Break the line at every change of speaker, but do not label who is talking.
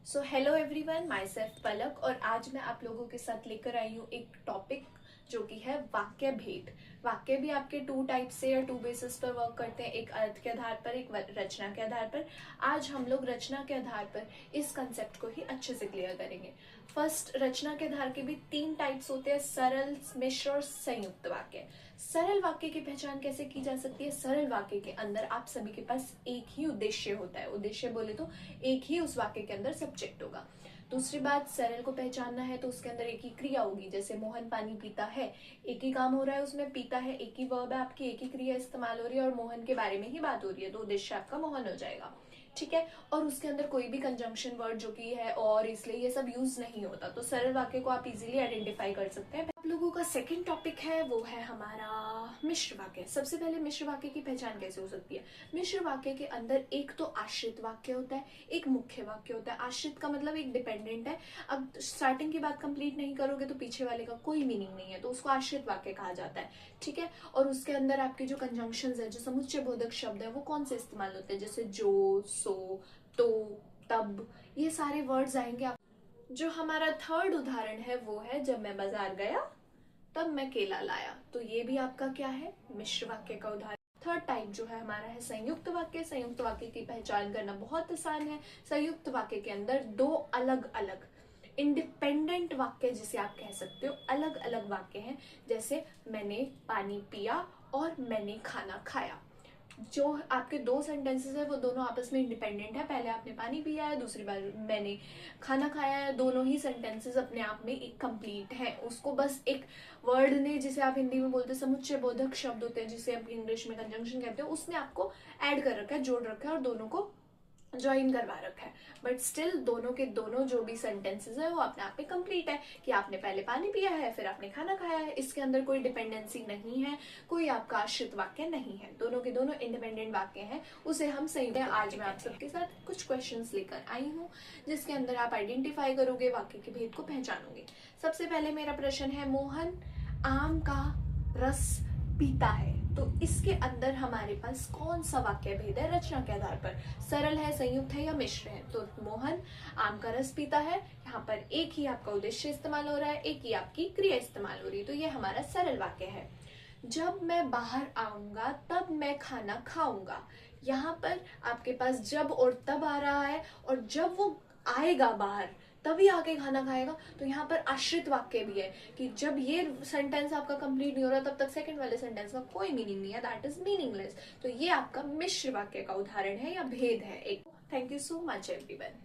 सो hello everyone, myself Palak. और आज मैं आप लोगों के साथ लेकर आई हूँ एक टॉपिक जो कि है वाक्य भेद। वाक्य भी आपके टू टाइप से या टू बेसिस पर वर्क करते हैं, एक अर्थ के आधार पर, एक रचना के आधार पर। आज हम लोग रचना के आधार पर इस कंसेप्ट को ही अच्छे से क्लियर करेंगे। फर्स्ट, रचना के आधार के भी तीन टाइप्स होते हैं, सरल, मिश्र और संयुक्त वाक्य। सरल वाक्य की पहचान कैसे की जा सकती है? सरल वाक्य के अंदर आप सभी के पास एक ही उद्देश्य होता है। उद्देश्य बोले तो एक ही उस वाक्य के अंदर सब्जेक्ट होगा। दूसरी बात, सरल को पहचानना है तो उसके अंदर एक ही क्रिया होगी। जैसे मोहन पानी पीता है, एक ही काम हो रहा है उसमें, पीता है एक ही वर्ब है आपकी, एक ही क्रिया इस्तेमाल हो रही है और मोहन के बारे में ही बात हो रही है, तो उद्देश्य आपका मोहन हो जाएगा। ठीक है। और उसके अंदर कोई भी कंजंक्शन वर्ड जो कि है और इसलिए ये सब यूज नहीं होता, तो सरल वाक्य को आप इजीली आइडेंटिफाई कर सकते हैं। आप लोगों का सेकंड टॉपिक है वो है हमारा मिश्र वाक्य। सबसे पहले मिश्र वाक्य की पहचान कैसे हो सकती है? मिश्र वाक्य के अंदर एक तो आश्रित वाक्य होता है, एक मुख्य वाक्य होता है। आश्रित का मतलब एक डिपेंडेंट है। अब स्टार्टिंग की बात कंप्लीट नहीं करोगे तो पीछे वाले का कोई मीनिंग नहीं है, तो उसको आश्रित वाक्य कहा जाता है। ठीक है। और उसके अंदर आपके जो कंजंक्शंस है, जो समुच्चय बोधक शब्द है, वो कौन से इस्तेमाल होते हैं? जैसे जो, सो, तो, तब, ये सारे वर्ड्स आएंगे। जो हमारा थर्ड उदाहरण है वो है जब मैं बाजार गया तब मैं केला लाया, तो ये भी आपका क्या है? मिश्र वाक्य का उदाहरण। थर्ड टाइप जो है हमारा है संयुक्त वाक्य। संयुक्त वाक्य की पहचान करना बहुत आसान है। संयुक्त वाक्य के अंदर दो अलग अलग इंडिपेंडेंट वाक्य, जिसे आप कह सकते हो, अलग अलग वाक्य हैं। जैसे मैंने पानी पिया और मैंने खाना खाया। जो आपके दो सेंटेंसेस है वो दोनों आपस में इंडिपेंडेंट है। पहले आपने पानी पिया है, दूसरी बार मैंने खाना खाया है। दोनों ही सेंटेंसेस अपने आप में एक कंप्लीट है। उसको बस एक वर्ड ने, जिसे आप हिंदी में बोलते हैं समुच्चय बोधक शब्द होते हैं, जिसे आप इंग्लिश में कंजंक्शन कहते हो, उसने आपको ऐड कर रखा है, जोड़ रखा है और दोनों को ज्वाइन करवा रखा है। बट स्टिल दोनों के दोनों जो भी सेंटेंसेस है वो अपने आप में कंप्लीट है कि आपने पहले पानी पिया है फिर आपने खाना खाया है। इसके अंदर कोई डिपेंडेंसी नहीं है, कोई आपका आश्रित वाक्य नहीं है, दोनों के दोनों इंडिपेंडेंट वाक्य हैं। उसे हम संयुक्त। आज मैं आप सबके साथ कुछ क्वेश्चंस लेकर आई हूँ जिसके अंदर आप आइडेंटिफाई करोगे, वाक्य के भेद को पहचानोगे। सबसे पहले मेरा प्रश्न है, मोहन आम का रस पीता है, तो इसके अंदर हमारे पास कौन सा वाक्य भेद है रचना के आधार पर? सरल है, संयुक्त है या मिश्र है? तो मोहन आम का रस पीता है, यहाँ पर एक ही आपका उद्देश्य इस्तेमाल हो रहा है, एक ही आपकी क्रिया इस्तेमाल हो रही है, तो ये हमारा सरल वाक्य है। जब मैं बाहर आऊंगा तब मैं खाना खाऊंगा, यहाँ पर आपके पास जब और तब आ रहा है, और जब वो आएगा बाहर तभी आके खाना खाएगा, तो यहाँ पर आश्रित वाक्य भी है कि जब ये सेंटेंस आपका कंप्लीट नहीं हो रहा तब तक सेकंड वाले सेंटेंस का कोई मीनिंग नहीं है, दैट इज मीनिंगलेस। तो ये आपका मिश्र वाक्य का उदाहरण है या भेद है एक। Thank you so much everyone.